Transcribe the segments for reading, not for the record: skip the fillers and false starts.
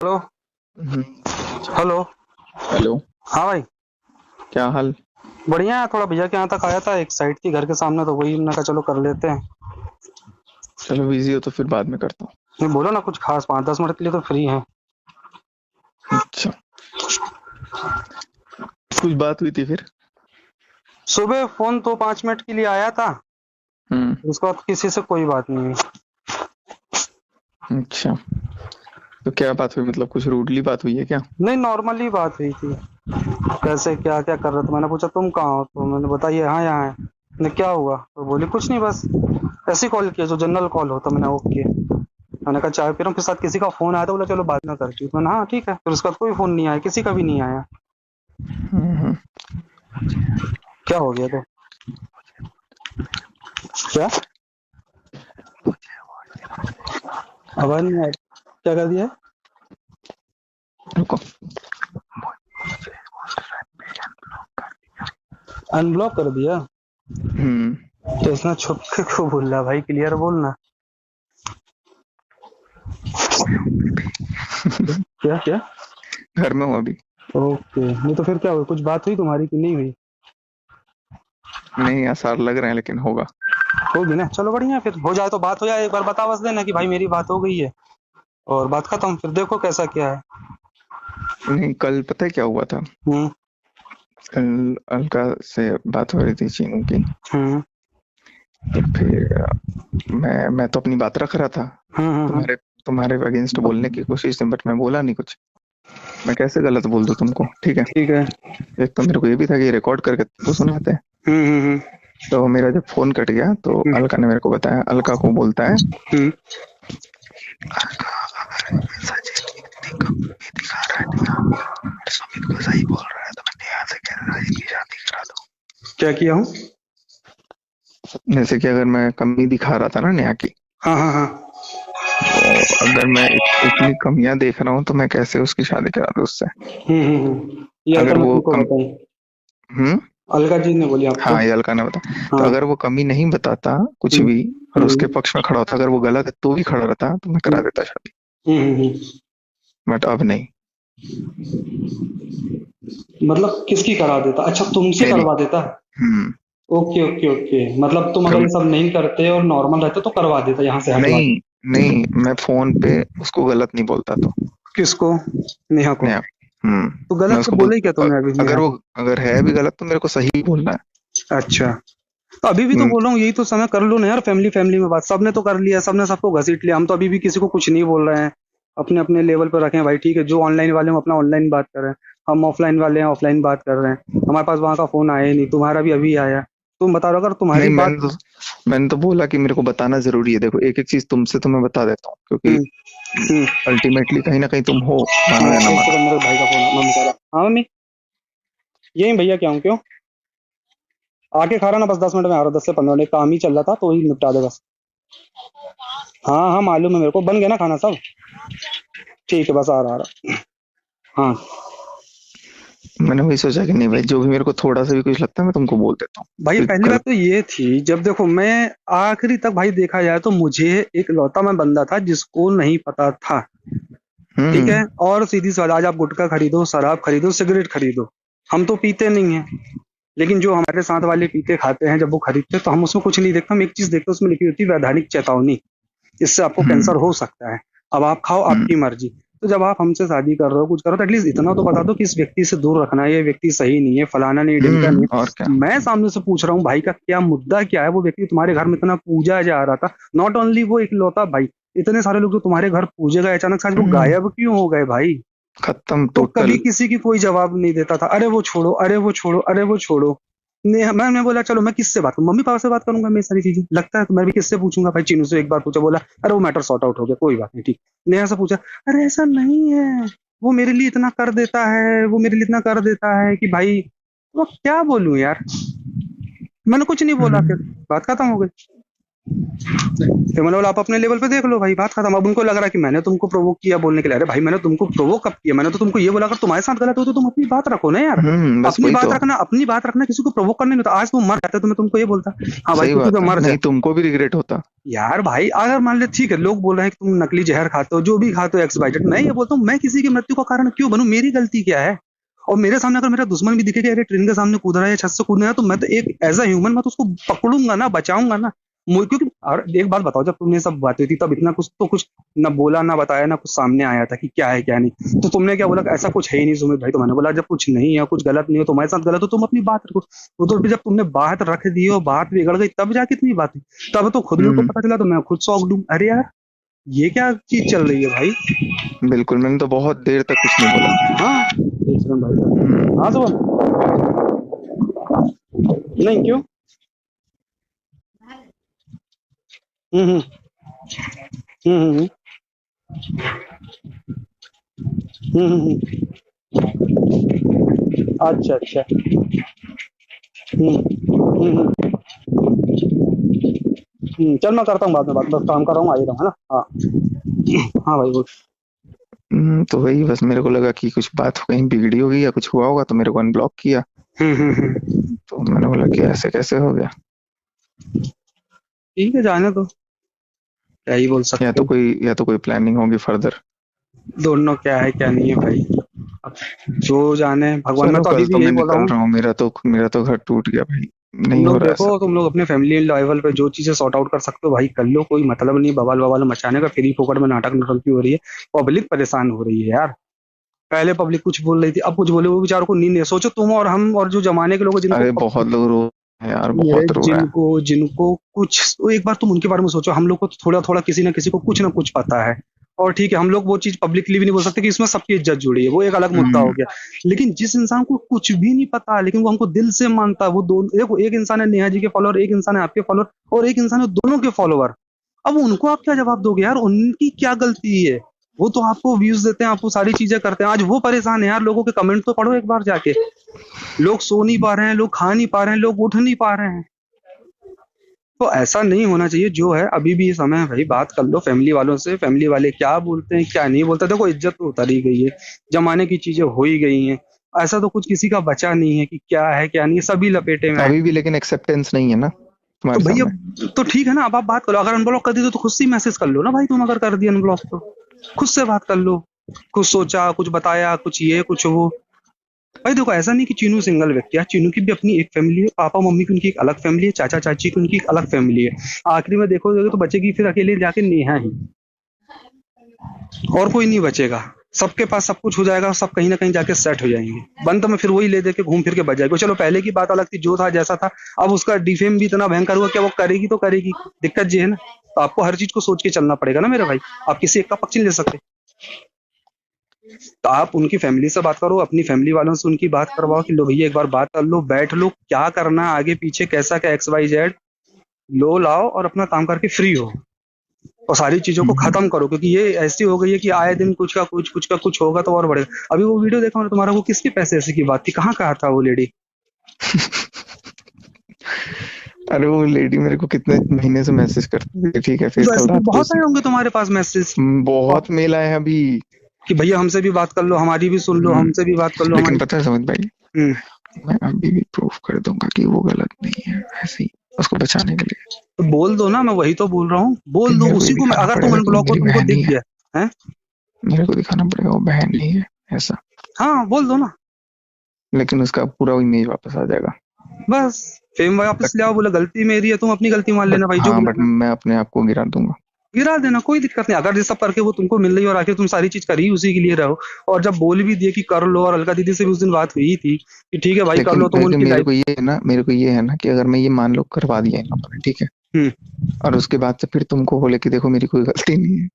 Hello. हम्म। Hello. Hello. हाँ भाई। क्या हाल? बढ़िया है, थोड़ा भैया के यहाँ तक आया था, एक साइट थी घर के सामने, तो वही मैंने कहा चलो कर लेते हैं। चलो बिजी हो तो फिर बाद में करता नहीं बोलो ना, कुछ खास 5-10 मिनट के लिए तो फ्री है। हूँ। अच्छा, कुछ बात हुई थी फिर? सुबह फोन तो 5 मिनट के लिए आया था, हम्म। उसके बाद किसी से कोई बात नहीं हुई। अच्छा, तो क्या बात हुई? मतलब कुछ रूडली बात हुई है क्या? नहीं, नॉर्मली बात हुई थी। कैसे क्या क्या कर रहे थे, मैंने पूछा तुम कहाँ हो, तो मैंने बताइए हाँ यहाँ है। ने क्या हुआ, तो बोली कुछ नहीं, बस ऐसे कॉल किया जो जनरल कॉल होता। मैंने ओके, मैंने कहा चाय पी रहा हूँ, फिर साथ किसी का फोन आया तो बोला चलो बात ना करती हूँ। मैंने हाँ ठीक है, फिर उसके बाद कोई फोन नहीं आया, किसी का भी नहीं आया। हम्म। क्या हो गया तो? क्या आवाज नहीं आ रही। क्या कर दिया? रुको। अनब्लॉक कर दिया? हम्म। तो इतना छुप के क्यों बोल रहा भाई, क्लियर बोलना। क्या क्या? घर में हूँ अभी। ओके, नहीं तो फिर क्या हुआ, कुछ बात हुई तुम्हारी कि नहीं हुई? नहीं, आसार लग रहे हैं लेकिन होगा। होगी ना, चलो बढ़िया, फिर हो जाए तो बात हो जाए, एक बार बता बस देना कि भाई मेरी बात हो गई है, और बात खत्म, फिर देखो कैसा क्या है। नहीं, कल पता है क्या हुआ था? हम्म। कल अलका से बात हो रही थी, चीनू की। हम्म। तो फिर मैं तो अपनी बात रख रहा था। हम्म। तुम्हारे तुम्हारे अगेंस्ट बोलने की कोशिश थी, बट मैं बोला नहीं कुछ। मैं कैसे गलत बोल दूं तुमको? ठीक है। ठीक है। एक तो मेरे को ये भी था कि रिकॉर्ड करके तुमको सुनाते हैं। हम्म। तो मेरा जब फ़ोन कट गया तो हम्म। अलका ने मेरे को बताया, अलका को बोलता है, हम्म। "अलका, अगर सचिन इतनी कमी दिखा रहा है नेहा और सुमित को सही बोल रहा है तो मैं नेहा से कह रहा है इसकी शादी करा दो।" क्या किया हूँ? जैसे कि अगर मैं कमी दिखा रहा था ना नेहा की, हाँ हाँ हाँ। तो अगर मैं इतनी कमियां देख रहा हूँ तो मैं कैसे उसकी शादी करा दूं उससे? ये अलका अगर ने वो तुमको कम बताई? हम्म। अलका जी ने बोली आपको? हाँ, ये अलका ने बताया। तो हाँ। अगर वो कमी नहीं बताता कुछ हम्म। भी और हम्म। उसके पक्ष में खड़ा होता, अगर वो गलत है तो भी खड़ा रहता, तो मैं करा हम्म। देता शादी। हम्म। बट अब नहीं। मतलब किसकी करा देता? अच्छा, तुमसे मेरी। करवा देता? हम्म। ओके ओके ओके, मतलब तुम अगर कम ये सब नहीं करते और नॉर्मल रहते तो करवा देता, यहाँ से हटवा नहीं, देता। नहीं, मैं फ़ोन पे उसको गलत नहीं बोलता तो। किसको? नेहा को? नेहा। हुँ। तो मैं गलत तो उसको बोला ही क्या अ, तुमने अभी अगर नेहा वो को? अगर है भी गलत तो मेरे को सही बोलना है। अच्छा, तो अभी भी तो हुँ। बोल रहा हूँ, यही तो समय कर लो ना यार, फैमिली फैमिली में बात सबने तो कर लिया, सबने सबको घसीट लिया, हम तो अभी भी किसी को कुछ नहीं बोल रहे हैं। अपने अपने लेवल पर रखें भाई, ठीक है, जो ऑनलाइन वाले हम अपना ऑनलाइन बात कर रहे हैं, हम ऑफलाइन वाले हैं ऑफलाइन बात कर रहे हैं। हमारे पास वहां का फोन आया ही नहीं, तुम्हारा भी अभी आया। तुम बता रहे हो, अगर नहीं, तुम्हारी बात। मैंने तो बोला कि मेरे को बताना ज़रूरी है। देखो, एक-एक चीज़ तुमसे तो मैं बता देता हूँ क्योंकि हम्म। हम्म। अल्टीमेटली कहीं न कहीं तुम हो, हाँ, मानो या ना एक मानो। सेकंड, मेरे भाई का फोन है, मम्मी कह रहा। हाँ मम्मी, यही भैया क्या हूँ, क्यों? आके खा रहा ना, बस 10 मिनट में आ रहा हूँ, 10 से 15 मिनट, एक काम ही चल रहा था तो वही निपटा दे बस। हाँ हाँ, मालूम है मेरे को, बन गया ना खाना सब? ठीक है, बस आ रहा आ रहा। हाँ। मैंने वही सोचा कि नहीं भाई, जो भी मेरे को थोड़ा-सा भी कुछ लगता है मैं तुमको बोल देता हूँ। भाई कोई पहली बात गलत। तो ये थी, जब देखो मैं आखिरी तक भाई देखा जाए तो मुझे एक लौता मैं बंदा था जिसको नहीं पता था, ठीक हुँ। है, और सीधी सी बात, आज आप गुटखा खरीदो, शराब खरीदो, सिगरेट खरीदो, हम तो पीते नहीं है, लेकिन जो हमारे साथ वाले पीते खाते हैं, जब वो खरीदते हैं तो हम उसमें कुछ नहीं देखते, हम एक चीज देखते हैं, उसमें लिखी होती है वैधानिक चेतावनी, इससे आपको हुँ। कैंसर हो सकता है, अब आप खाओ हुँ। आपकी मर्जी। तो जब आप हमसे शादी कर रहे हो, कुछ करो, तो एटलीस्ट इतना तो बता दो कि इस व्यक्ति से दूर रखना है, ये व्यक्ति सही नहीं है, फलाना नहीं ढिमका नहीं और क्या। है। मैं सामने से पूछ रहा हूँ भाई का क्या मुद्दा क्या है, वो व्यक्ति तुम्हारे घर में इतना पूजा जा रहा था, नॉट ओनली वो इकलौता भाई, इतने सारे लोग जो तुम्हारे घर पूजे गए, अचानक से आज वो हुँ। गायब क्यों हो गए भाई? खत्म तो कभी टोटल। किसी की कोई जवाब नहीं देता था, अरे वो छोड़ो, अरे वो छोड़ो, अरे वो छोड़ो। मैंने बोला चलो मैं किससे बात करूं, मम्मी पापा से बात करूंगा, मैं सारी चीजें लगता है तो मैं भी किससे पूछूंगा भाई, चीनू से एक बार पूछा, बोला अरे वो मैटर सॉर्ट आउट हो गया, कोई बात नहीं, ठीक। नेहा से पूछा, अरे ऐसा नहीं है, वो मेरे लिए इतना कर देता है, वो मेरे लिए इतना कर देता है कि भाई, वो क्या बोलूं यार, मैंने कुछ नहीं बोला, फिर हुँ। बात खत्म हो गई। फिर मैंने बोला आप अपने लेवल पे देख लो भाई, बात खत्म। अब उनको लग रहा है कि मैंने तुमको प्रोवोक किया बोलने के लिए। अरे भाई मैंने तुमको प्रोवोक कब किया? मैंने तो तुमको ये बोला अगर तुम्हारे साथ गलत हो तो तुम अपनी बात रखो ना यार। बस अपनी वही बात तो। रखना, अपनी बात रखना, किसी को प्रोवोक करने नहीं होता। आज तुम मर जाते तो मैं तुमको ये बोलता हाँ भाई सही तू तो बात है, मर जा। नहीं तुमको भी रिग्रेट होता। यार भाई अगर मान ले ठीक है लोग बोल रहे हैं कि तुम नकली जहर खाते हो, जो भी खाते हो एक्स वाई जेड, मैं ये बोलता हूँ मैं किसी की मृत्यु का कारण क्यों बनूं? मेरी गलती क्या है? और मेरे सामने अगर मेरा दुश्मन भी दिखे कि अरे ट्रेन के सामने कूद रहा है या छत से कूदना है, तो मैं तो एक एज अ ह्यूमन मैं तो उसको पकड़ूंगा ना, बचाऊंगा ना। क्योंकि और एक बात बताओ, जब तुमने सब बातें थी तब इतना कुछ तो कुछ ना बोला ना बताया ना कुछ सामने आया था कि क्या है क्या नहीं, तो तुमने क्या बोला कि ऐसा कुछ है ही नहीं सुमित भाई। तो मैंने बोला जब कुछ नहीं है, कुछ गलत नहीं हो, तुम्हारे साथ गलत हो, तुम अपनी बात रखो। वो तो जब तुमने बात रख दी और बात बिगड़ गई तब जाके इतनी बात हुई। तब तो खुद मेरे को हम्म पता चला तो मैं खुद शॉक दूं, अरे यार ये क्या चीज चल रही है भाई। बिल्कुल, मैंने तो बहुत देर तक कुछ नहीं बोला। हाँ देख रहे हैं भाई। हम्म हाँ सुबह नहीं क्यों। हम्म हम्म हम्म हम्म अच्छा अच्छा। हम्म। चल मैं करता हूँ बाद में बात, बस काम कर रहा हूँ, आ ही रहा हूँ, है ना। हाँ हाँ भाई बोल। तो वही बस मेरे को लगा कि कुछ बात कहीं बिगड़ी होगी या कुछ हुआ होगा, तो मेरे को अनब्लॉक किया। हम्म। तो मैंने बोला कि ऐसे कैसे हो गया। ठीक है जाने दो, क्या ही बोल सकते हो। या तो कोई प्लानिंग होगी फर्दर। दोनों क्या है क्या नहीं है भाई, अब जो जाने भगवान। मैं चलो तो अभी कल तो भी यही मैं बोल रहा निकल हूँ, रहा हूँ, मेरा तो घर टूट गया भाई। तुम नहीं हो लोग रहा देखो, ऐसा। तुम लोग अपने फैमिली लेवल पे जो चीजें सॉर्ट आउट कर सकते हो भाई कर लो, कोई मतलब नहीं बवाल बवाल मचाने का। फ्री फोकट में नाटक नौटंकी हो रही है, पब्लिक परेशान हो रही है यार। पहले पब्लिक कुछ बोल रही थी, अब कुछ बोले, वो बेचारों को नींद है। सोचो तुम और हम और जो जमाने के लोग हैं जिनको अरे बहुत लोग रो रहे हैं यार, मेरे बहुत रो रहे हैं। जिनको जिनको कुछ तो एक बार तुम उनके बारे में सोचो। हम लोग को तो थोड़ा थोड़ा किसी ना किसी को कुछ ना कुछ पता है, और ठीक है हम लोग वो चीज पब्लिकली भी नहीं बोल सकते कि इसमें सबकी इज्जत जुड़ी है, वो एक अलग मुद्दा हो हम्म गया। लेकिन जिस इंसान को कुछ भी नहीं पता लेकिन वो हमको दिल से मानता है, वो दोनों देखो, एक इंसान है नेहा जी के फॉलोअर, एक इंसान है आपके फॉलोअर, और एक इंसान है दोनों के फॉलोअर। अब उनको आप क्या जवाब दोगे यार? उनकी क्या गलती है? वो तो आपको व्यूज देते हैं, आपको सारी चीजें करते हैं, आज वो परेशान है यार। लोगों के कमेंट तो पढ़ो एक बार जाके। लोग सो नहीं पा रहे हैं, लोग खा नहीं पा रहे हैं, लोग उठ नहीं पा रहे हैं। तो ऐसा नहीं होना चाहिए। जो है अभी भी ये समय है भाई, बात कर लो फैमिली वालों से, फैमिली वाले क्या बोलते हैं क्या नहीं बोलते। देखो इज्जत तो उतर ही गई है, जमाने की चीजें हो ही गई हैं। ऐसा तो कुछ किसी का बचा नहीं है कि क्या है क्या नहीं है, सभी लपेटे में है। अभी भी लेकिन एक्सेप्टेंस नहीं है ना तो तुम्हारे भैया सामने। तो ठीक है ना, अब आप बात करो। अगर अनब्लॉक कर दी तो खुद से ही मैसेज कर लो ना भाई, तुम अगर कर दिया अनब्लॉक तो खुद से बात कर लो। कुछ सोचा, कुछ बताया, कुछ ये कुछ वो। भाई देखो ऐसा नहीं कि चीनू सिंगल व्यक्ति है, चीनू की भी अपनी एक फैमिली है, पापा मम्मी की उनकी एक अलग फैमिली है, चाचा चाची की उनकी एक अलग फैमिली है। आखिरी में देखोगे तो बचेगी फिर अकेले जाके नेहा ही, और कोई नहीं बचेगा। सबके पास सब कुछ हो जाएगा, सब कहीं ना कहीं जाके सेट हो जाएंगे। बंद में फिर वही ले दे के घूम फिर के बच जाएगा। चलो पहले की बात अलग थी, जो था जैसा था। अब उसका डिफेम भी इतना भयंकर हुआ, क्या वो करेगी तो करेगी। दिक्कत ये है ना, तो आपको हर चीज को सोच के चलना पड़ेगा ना मेरे भाई। आप किसी एक का पक्ष नहीं ले सकते। तो आप उनकी फैमिली से बात करो, अपनी फैमिली वालों से उनकी बात करवाओ कि लो भैया एक बार बात कर लो, बैठ लो, क्या करना है आगे पीछे, कैसा क्या एक्स वाई जेड, लो लाओ और अपना काम करके फ्री हो। और सारी चीजों को हम्म खत्म करो, क्योंकि ये ऐसी हो गई है कि आए दिन कुछ का कुछ होगा तो और बढ़ेगा। अभी वो वीडियो देखा मैंने तुम्हारा, वो किसके पैसे ऐसे की बात थी, कहाँ कहा था वो लेडी? अरे वो लेडी मेरे को कितने महीने से मैसेज करती थी, ठीक है, फिर तो कल ऐसे तो रात को बहुत आए होंगे तुम्हारे पास मैसेज बहुत मेल आए हैं अभी। कि भैया हमसे भी बात कर लो, हमारी भी सुन लो, हम्म, हमसे भी बात कर लो लेकिन हमारी। पता है सुमित भाई, हम्म। मैं अभी भी प्रूफ कर दूंगा कि वो गलत नहीं है, ऐसे ही उसको बचाने के लिए। तो बोल दो ना, मैं वही तो बोल रहा हूँ, फिर बोल दो मेरे को ये उसी को। दिखाना अगर तुम पड़ेगा कि वो अनब्लॉक हो मेरी तुमको बहन ही दिख है। गया है। मेरे को दिखाना पड़ेगा वो बहन नहीं है ऐसा। हाँ बोल दो ना, लेकिन उसका पूरा इमेज वापस आ जाएगा। बस फेम वापस ले आओ। बोले गलती मेरी है, तुम अपनी गलती मान बट लेना भाई, जो हाँ, भी बट करना है। मैं अपने आप को गिरा दूंगा। गिरा देना, कोई दिक्कत नहीं। अगर ये सब करके वो तुमको मिल रही है और आखिर तुम सारी चीज कर ही उसी के लिए रहो, और जब बोल भी दिए कि कर लो, और अलका दीदी से भी उस दिन बात हुई थी कि ठीक है भाई कर लेकिन लो, तुम लेकिन उनकी लाइफ। मेरे को ये है ना कि अगर मैं ये मान लो करवा दिया इन लोगों ने, ठीक है, हम्म। और उसके बाद से फिर तुमको बोले कि देखो मेरी कोई गलती नहीं है।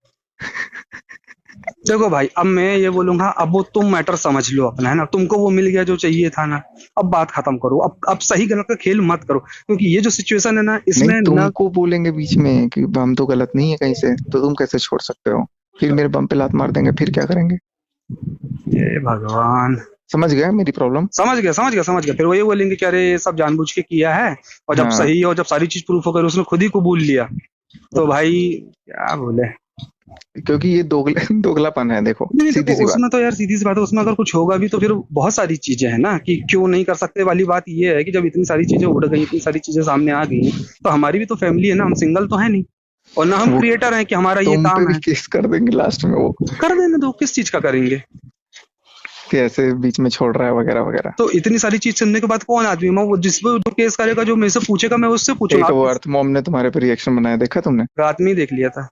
देखो भाई अब मैं ये बोलूंगा, अब वो तुम मैटर समझ लो अपना, है ना, तुमको वो मिल गया जो चाहिए था ना। अब बात खत्म करो, अब सही गलत का खेल मत करो, क्योंकि ये जो सिचुएशन है ना नहीं, इसमें ना। तुमको बोलेंगे बीच में कि हम तो गलत नहीं है कहीं से, तो तुम कैसे छोड़ सकते हो? फिर मेरे बम पे लात मार देंगे, फिर क्या करेंगे? हे भगवान। समझ गया मेरी प्रॉब्लम। समझ गया समझ गया समझ गया। फिर वही बोलेंगे कि अरे ये सब जानबूझ के किया है, और जब हाँ सही है और जब सारी चीज प्रूफ होकर उसने खुद ही कबूल लिया, तो भाई क्या बोले। क्योंकि ये दोगले दोगलापन है, देखो नहीं नहीं, सीधी देखो सी बात। उसमें तो यार सीधी सी बात है, उसमें अगर कुछ होगा भी तो फिर बहुत सारी चीजें हैं ना कि क्यों नहीं कर सकते वाली बात ये है कि जब इतनी सारी चीजें उड़ गई, इतनी सारी चीजें सामने आ गई, तो हमारी भी तो फैमिली है ना, हम सिंगल तो है नहीं, और ना हम वो क्रिएटर हैं कि हमारा ये तुम पे काम भी है। केस कर देंगे लास्ट में वो, कर देने दो, किस चीज का करेंगे। कि ऐसे बीच में छोड़ रहा है वगैरह वगैरह। तो इतनी सारी चीज सुनने के बाद कौन आदमी, मैं वो जिस पे जो केस करेगा, जो मेरे से पूछेगा मैं उससे पूछूंगा। एक आप वो किस अर्थ मॉम ने तुम्हारे पे रिएक्शन बनाया, देखा तुमने? रात में ही देख लिया था।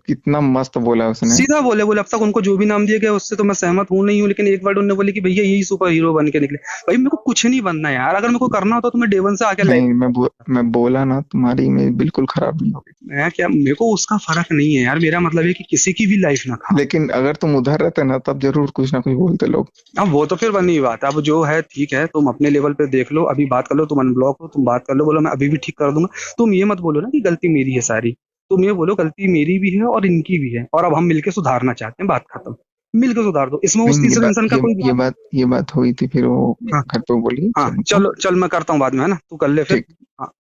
कितना मस्त बोला उसने। सीधा बोले बोले अब तक उनको जो भी नाम दिया गया उससे तो मैं सहमत हूँ नहीं हूँ, लेकिन एक वर्ड उन्होंने बोले कि भैया यही सुपर हीरो बन के निकले। भाई मेरे को कुछ नहीं बनना यार, अगर मेरे को करना होता तो मैं डे वन से आके लाइफ। नहीं मैं बोला ना, तुम्हारी इमेज बिल्कुल खराब नहीं होगी। मैं क्या, मेरे को उसका फर्क नहीं है यार, मेरा मतलब है कि किसी की भी लाइफ ना खा। लेकिन अगर तुम उधर रहते ना, तब जरूर कुछ ना कुछ बोलते लोग। अब वो तो फिर बनी बात है, अब जो है ठीक है, तुम अपने लेवल पे देख लो, अभी बात कर लो, तुम अनब्लॉक हो, तुम बात कर लो, बोलो मैं अभी भी ठीक कर दूंगा। तुम ये मत बोलो ना कि गलती मेरी है सारी, तुम ये बोलो गलती मेरी भी है और इनकी भी है, और अब हम मिलके सुधारना चाहते हैं, बात खत्म। मिलके सुधार दो, इसमें उस नहीं, तीसरे इंसान का कोई ये बात हुई थी, फिर वो हाँ घर पे बोली हाँ, तुमको। चलो चल मैं करता हूँ बाद में, है ना, तू कर ले फिर। ठीक। हाँ।